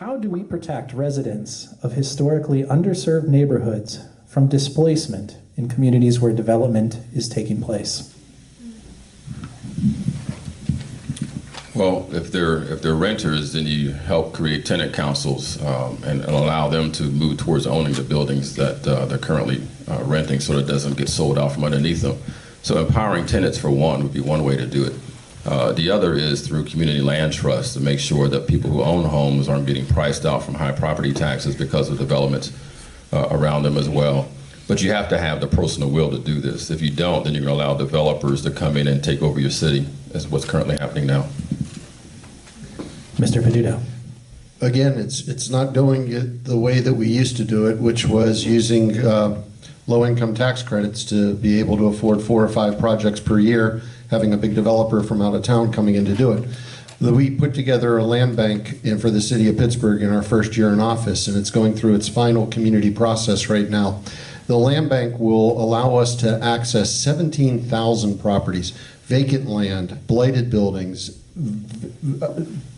How do we protect residents of historically underserved neighborhoods from displacement in communities where development is taking place? Well, if they're renters, then you help create tenant councils and allow them to move towards owning the buildings that they're currently renting, so that it doesn't get sold out from underneath them. So empowering tenants, for one, would be one way to do it. The other is through community land trusts to make sure that people who own homes aren't getting priced out from high property taxes because of developments around them as well. But you have to have the personal will to do this. If you don't, then you're going to allow developers to come in and take over your city, as what's currently happening now. Mr. Peduto. Again, it's not doing it the way that we used to do it, which was using low-income tax credits to be able to afford 4 or 5 projects per year, having a big developer from out of town coming in to do it. We put together a land bank for the city of Pittsburgh in our first year in office, and it's going through its final community process right now. The land bank will allow us to access 17,000 properties, vacant land, blighted buildings,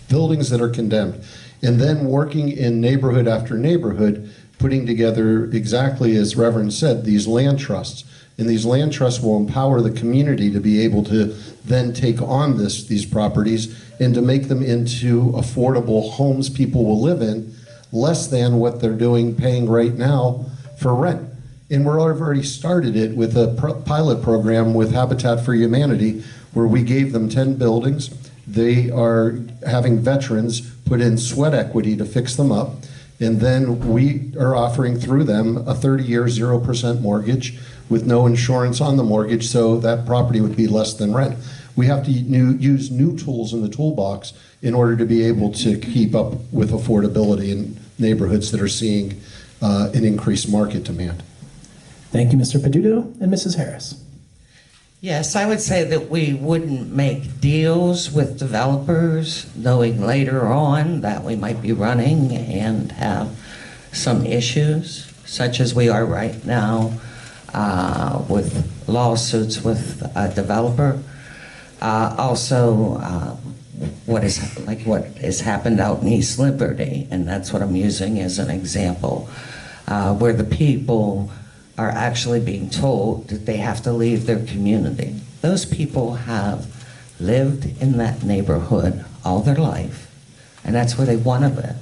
buildings that are condemned, and then working in neighborhood after neighborhood, putting together, exactly as Reverend said, these land trusts. And these land trusts will empower the community to be able to then take on these properties and to make them into affordable homes people will live in, less than what they're paying right now for rent. And we've already started it with a pilot program with Habitat for Humanity, where we gave them 10 buildings. They are having veterans put in sweat equity to fix them up. And then we are offering through them a 30-year 0% mortgage with no insurance on the mortgage, so that property would be less than rent. We have to use new tools in the toolbox in order to be able to keep up with affordability in neighborhoods that are seeing an increased market demand. Thank you, Mr. Peduto. And Mrs. Harris. Yes, I would say that we wouldn't make deals with developers knowing later on that we might be running and have some issues, such as we are right now with lawsuits with a developer. Also, what has happened out in East Liberty, and that's what I'm using as an example, where the people are actually being told that they have to leave their community. Those people have lived in that neighborhood all their life, and that's where they want to live.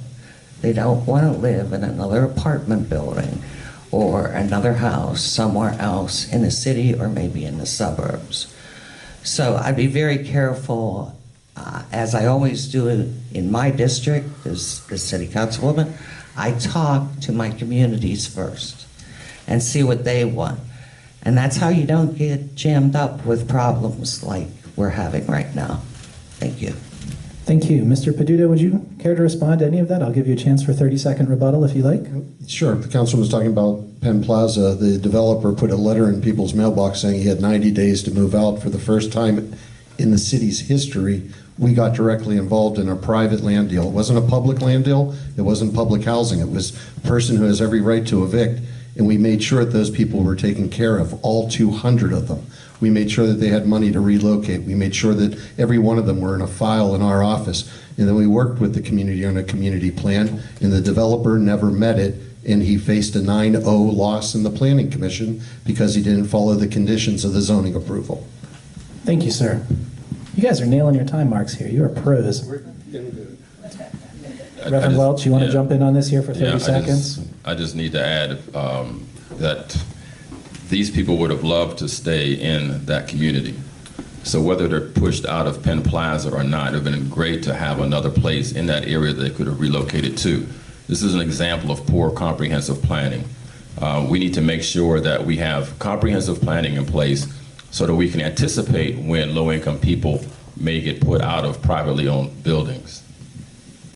They don't want to live in another apartment building or another house somewhere else in the city or maybe in the suburbs. So I'd be very careful, as I always do in my district as the city councilwoman. I talk to my communities first and see what they want. And that's how you don't get jammed up with problems like we're having right now. Thank you. Thank you. Mr. Peduto, would you care to respond to any of that? I'll give you a chance for a 30-second rebuttal if you like. Sure. The councilman was talking about Penn Plaza. The developer put a letter in people's mailbox saying he had 90 days to move out. For the first time in the city's history, we got directly involved in a private land deal. It wasn't a public land deal. It wasn't public housing. It was a person who has every right to evict. And we made sure that those people were taken care of, all 200 of them. We made sure that they had money to relocate. We made sure that every one of them were in a file in our office. And then we worked with the community on a community plan, and the developer never met it, and he faced a 9-0 loss in the Planning Commission because he didn't follow the conditions of the zoning approval. Thank you, sir. You guys are nailing your time marks here. You are pros. Reverend Welch, you want to jump in on this here for 30 seconds? I just need to add that these people would have loved to stay in that community. So whether they're pushed out of Penn Plaza or not, it would have been great to have another place in that area that they could have relocated to. This is an example of poor comprehensive planning. We need to make sure that we have comprehensive planning in place so that we can anticipate when low-income people may get put out of privately owned buildings.